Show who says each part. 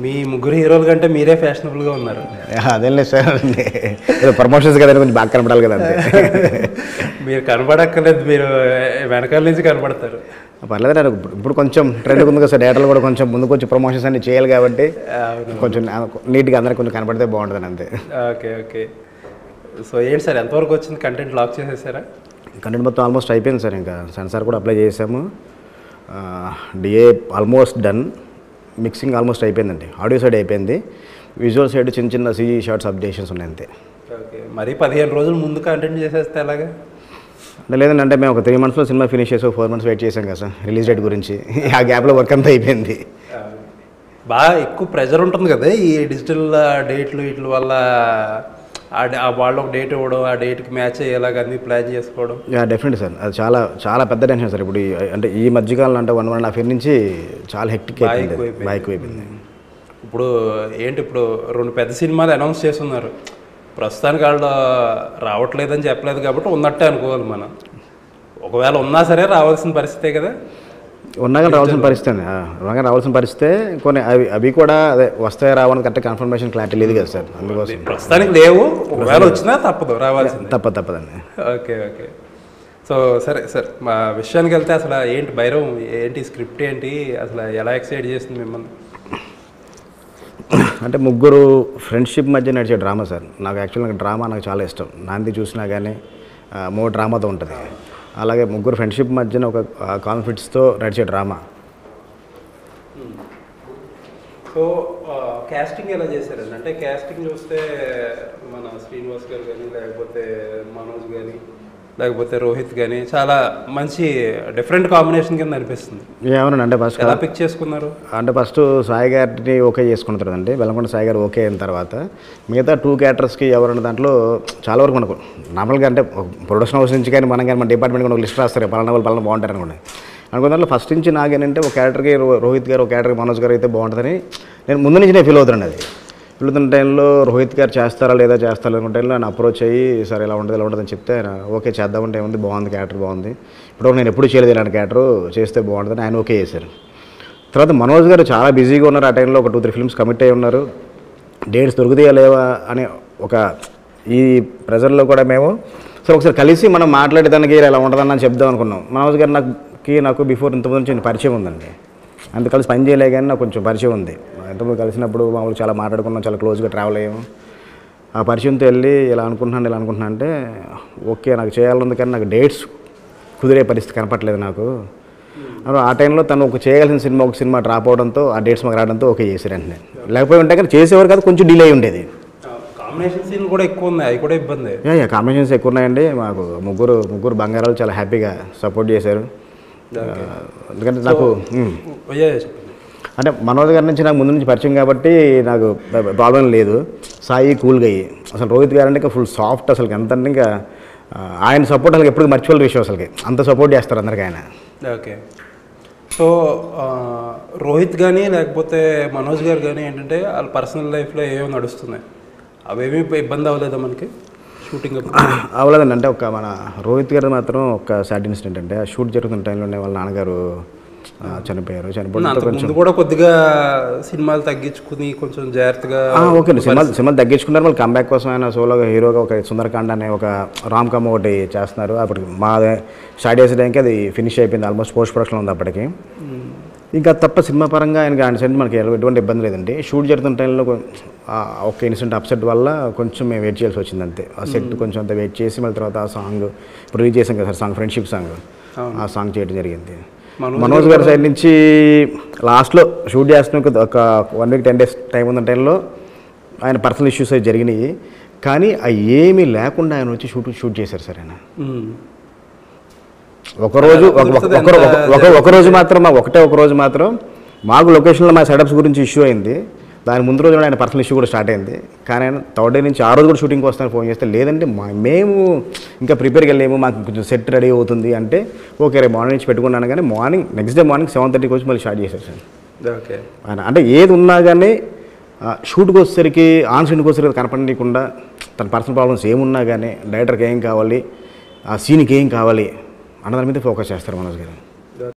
Speaker 1: మీ ముగ్గురు హీరోల కంటే మీరే ఫ్యాషనబుల్గా ఉన్నారు.
Speaker 2: అదేం లేదు సార్, ప్రమోషన్స్ కదా కొంచెం బాగా కనపడాలి కదా అంతే.
Speaker 1: మీరు కనపడక్కర్లేదు, మీరు వెనకాల నుంచి కనపడతారు.
Speaker 2: పర్లేదు నాకు ఇప్పుడు కొంచెం ట్రెండ్ ఉంది కదా సార్, డేటాలు కూడా కొంచెం ముందుకు వచ్చి ప్రమోషన్స్ అన్ని చేయాలి కాబట్టి కొంచెం నీట్గా అందరికి కొంచెం కనపడితే బాగుంటుంది అంతే.
Speaker 1: Okay okay. సో ఏంటి సార్, ఎంతవరకు వచ్చింది? కంటెంట్ లాక్ చేసేసారా?
Speaker 2: కంటెంట్ మొత్తం ఆల్మోస్ట్ అయిపోయింది సార్, ఇంకా సెన్సార్ కూడా అప్లై చేసాము, DI almost done, mixing almost అయిపోయిందండి, ఆడియో సైడ్ అయిపోయింది, విజువల్ సైడ్ చిన్న చిన్న సిజీ షార్ట్స్ అప్డేషన్స్ ఉన్నాయి అంతే.
Speaker 1: ఓకే, మరి 15 రోజులు ముందు కంటెంట్ చేసేస్తే ఎలాగా?
Speaker 2: అంటే లేదండి, అంటే మేము ఒక 3 monthsలో సినిమా ఫినిష్ చేసి 4 months వెయిట్ చేసాం కదా సార్ రిలీజ్ డేట్ గురించి, ఆ గ్యాప్లో వర్క్ అంతా అయిపోయింది.
Speaker 1: బాగా ఎక్కువ ప్రెషర్ ఉంటుంది కదా ఈ డిజిటల్ డేట్లు వీటి వల్ల, వాళ్ళు ఒక డేట్ ఇవ్వడం, ఆ డేట్కి మ్యాచ్ అయ్యేలాగా అన్ని ప్లాన్ చేసుకోవడం.
Speaker 2: డెఫినెట్ సార్, అది చాలా చాలా పెద్ద టెన్షన్ సార్. ఇప్పుడు అంటే ఈ మధ్యకాలంలో అంటే 1.5 year నుంచి చాలా హెక్టిక్ అయిపోయింది.
Speaker 1: ఇప్పుడు ఏంటి, ఇప్పుడు 2 పెద్ద సినిమాలు అనౌన్స్ చేస్తున్నారు, ప్రస్తుతానికి వాళ్ళు రావట్లేదని చెప్పలేదు కాబట్టి ఉన్నట్టే అనుకోవాలి మనం. ఒకవేళ ఉన్నా సరే రావాల్సిన పరిస్థితే కదా,
Speaker 2: ఉన్నాగా రావాల్సిన పరిస్థితి అండి, ఉన్నాగా రావాల్సిన పరిస్థితే. కొన్ని అవి కూడా అదే వస్తాయి రావని కరెక్ట్ కన్ఫర్మేషన్ క్లారిటీ లేదు కదా సార్, అందుకోసం
Speaker 1: ప్రస్తుతానికి లేవు. ఒకవేళ వచ్చినా తప్పదు, రావాల్సింది
Speaker 2: తప్పదండి.
Speaker 1: Okay okay. సో సరే సార్, మా విషయానికి వెళ్తే అసలు ఏంటి భైరవం, ఏంటి స్క్రిప్ట్ ఏంటి, అసలు ఎలా ఎక్సైట్ చేస్తుంది మిమ్మల్ని?
Speaker 2: అంటే ముగ్గురు ఫ్రెండ్షిప్ మధ్య నడిచే డ్రామా సార్. నాకు యాక్చువల్గా డ్రామా నాకు చాలా ఇష్టం, నాంది చూసినా కానీ మోర్ డ్రామాతో ఉంటుంది. అలాగే ముగ్గురు ఫ్రెండ్షిప్ మధ్యన ఒక కాన్ఫ్లిక్ట్స్తో నడిచే డ్రామా.
Speaker 1: సో క్యాస్టింగ్ ఎలా చేశారండి? అంటే క్యాస్టింగ్ చూస్తే మన శ్రీనివాస్ గారు కానీ, లేకపోతే మనోజ్ కానీ, లేకపోతే రోహిత్ కానీ చాలా మంచి డిఫరెంట్ కాంబినేషన్ కింద అనిపిస్తుంది.
Speaker 2: ఏమన్నా అంటే ఫస్ట్
Speaker 1: ఎలా పిక్ చేసుకున్నారు?
Speaker 2: అంటే ఫస్ట్ సాయి గారిని ఓకే చేసుకుంటారండి, వెల్లకొండ సాయి గారు ఓకే అయిన తర్వాత మిగతా 2 క్యారెక్టర్స్కి ఎవరన్న దాంట్లో చాలా వరకు మనకు నార్మల్గా అంటే ప్రొడక్షన్ హౌస్ నుంచి కానీ మనం కానీ మన డిపార్ట్మెంట్ కూడా ఒక లిస్ట్ రాస్తారు, పలానా వాళ్ళు పలానా బాగుంటారు అనుకోండి. అనుకున్న దాంట్లో ఫస్ట్ నుంచి నాకేంటంటే ఒక క్యారెక్టర్కి రోహిత్ గారు, ఒక క్యారెక్టర్కి మనోజ్ గారు అయితే బాగుంటుందని నేను ముందు నుంచి నేను ఫీల్ అవుతున్నాను. అది వెళ్తున్న టైంలో రోహిత్ గారు చేస్తారా లేదా చేస్తారా అనుకున్న టైంలో ఆయన అప్రోచ్ అయ్యి సరే ఇలా ఉంటుందని చెప్తే ఆయన ఓకే చేద్దామంటే ఏముంది, బాగుంది క్యారెక్టర్ బాగుంది, ఇప్పుడు నేను ఎప్పుడు చేయలేదు ఇలాంటి క్యారెక్టర్ చేస్తే బాగుంటుందని ఆయన ఓకే చేశారు. తర్వాత మనోజ్ గారు చాలా బిజీగా ఉన్నారు, ఆ టైంలో ఒక 2-3 films కమిట్ అయ్యి ఉన్నారు, డేట్స్ దొరుకుతాయా లేవా అనే ఒక ఈ ప్రెజర్లో కూడా మేము సరే ఒకసారి కలిసి మనం మాట్లాడేదానికి ఇలా ఉంటుందని చెప్దాం అనుకున్నాం. మనోజ్ గారు నాకు బిఫోర్ ఇంతకుముందు నుంచి పరిచయం ఉందండి, అంత కలిసి పని చేయలే కానీ నాకు కొంచెం పరిచయం ఉంది. ఇంతకుముందు కలిసినప్పుడు మామూలు చాలా మాట్లాడుకున్నాం, చాలా క్లోజ్గా ట్రావెల్ అయ్యాము. ఆ పరిచయంతో వెళ్ళి ఇలా అనుకుంటున్నాను అంటే ఓకే నాకు చేయాలని, కానీ నాకు డేట్స్ కుదిరే పరిస్థితి కనపట్లేదు నాకు. ఆ టైంలో తను చేయగలిసిన ఒక సినిమా డ్రాప్ అవడంతో ఆ డేట్స్ మాకు రావడంతో ఓకే చేశారంటే, లేకపోతే ఉంటే కానీ చేసేవారు కాదు, కొంచెం డిలే ఉండేది.
Speaker 1: కాంబినేషన్ సీన్లు కూడా ఎక్కువ ఉన్నాయి, అవి కూడా ఇబ్బంది.
Speaker 2: కాంబినేషన్స్ ఎక్కువ ఉన్నాయండి. మాకు ముగ్గురు బంగారాలు చాలా హ్యాపీగా సపోర్ట్ చేశారు. ఎందుకంటే నాకు అంటే మనోజ్ గారి నుంచి నాకు ముందు నుంచి పరిచయం కాబట్టి నాకు ప్రాబ్లం లేదు. సాయి కూల్గా అయ్యి అసలు రోహిత్ గారు అంటే ఫుల్ సాఫ్ట్, అసలు ఎంత అంటే ఇంకా ఆయన సపోర్ట్ అసలు ఎప్పుడు మర్చిపోలే విషయం, అసలుకి అంత సపోర్ట్ చేస్తారు అందరికీ ఆయన.
Speaker 1: ఓకే. సో రోహిత్ కానీ లేకపోతే మనోజ్ గారు కానీ ఏంటంటే వాళ్ళ పర్సనల్ లైఫ్లో ఏమో నడుస్తున్నాయి, అవేమీ ఇబ్బంది అవ్వలేదా మనకి షూటింగ్?
Speaker 2: అవ్వలేదండి. అంటే ఒక మన రోహిత్ గారు మాత్రం ఒక సాడ్ ఇన్సిడెంట్ అంటే ఆ షూట్ జరుగుతున్న టైంలోనే వాళ్ళ నాన్నగారు చనిపోయారు.
Speaker 1: కొంచెం కూడా కొద్దిగా సినిమాలు తగ్గించుకుని కొంచెం జాగ్రత్తగా
Speaker 2: ఓకే సినిమాలు తగ్గించుకున్నారు. మళ్ళీ కంబ్యాక్ కోసం ఆయన సోలోగా హీరోగా ఒక సుందరకాండ అనే ఒక రామ్ కామ్ ఒకటి చేస్తున్నారు. అప్పటికి మా స్టార్ట్ చేసే టైంకి అది ఫినిష్ అయిపోయింది, ఆల్మోస్ట్ పోస్ట్ ప్రొడక్షన్ ఉంది అప్పటికి. ఇంకా తప్ప సినిమా పరంగా ఆయన సైడ్ మనకి ఎటువంటి ఇబ్బంది లేదండి. షూట్ జరుగుతున్న టైంలో ఒక ఇన్సిడెంట్ అప్సెట్ వల్ల కొంచెం మేము వెయిట్ చేయాల్సి వచ్చింది అంతే. ఆ సెట్ కొంచెం అంత వెయిట్ చేసి మళ్ళీ తర్వాత ఆ సాంగ్ ఇప్పుడు రిలీజ్ చేసాం కదా సార్, సాంగ్ ఫ్రెండ్షిప్ సాంగ్, ఆ సాంగ్ చేయడం జరిగింది. మనోజ్ గారి సైడ్ నుంచి లాస్ట్లో షూట్ చేస్తున్న ఒక 1 week 10 days టైం ఉన్న టైంలో ఆయన పర్సనల్ ఇష్యూస్ అవి జరిగినాయి, కానీ అవి ఏమీ లేకుండా ఆయన వచ్చి షూట్ చేశారు సార్. ఆయన ఒకరోజు మాత్రం మాకు లొకేషన్లో మా సెటప్స్ గురించి ఇష్యూ అయింది. దాని ముందు రోజు ఆయన పర్సనల్ ఇష్యూ కూడా స్టార్ట్ అయింది. కానీ ఆయన 3rd day నుంచి ఆ రోజు కూడా షూటింగ్కి వస్తాను ఫోన్ చేస్తే లేదంటే మేము ఇంకా ప్రిపేర్కి వెళ్ళాము, మాకు కొంచెం సెట్ రెడీ అవుతుంది అంటే ఓకే రేపు మార్నింగ్ నుంచి పెట్టుకున్నాను. కానీ నెక్స్ట్ డే మార్నింగ్ 7:30 వచ్చి మళ్ళీ స్టార్ట్ చేశారు సార్.
Speaker 1: ఓకే.
Speaker 2: ఆయన అంటే ఏది ఉన్నా కానీ షూట్కి వచ్చేసరికి ఆన్ సీన్కి వచ్చేసరికి కనపడకుండా తన పర్సనల్ ప్రాబ్లమ్స్ ఏమున్నా కానీ డైరెక్టర్కి ఏం కావాలి, ఆ సీన్కి ఏం కావాలి అన్నదాని మీద ఫోకస్ చేస్తారు మనోజ్ గారు.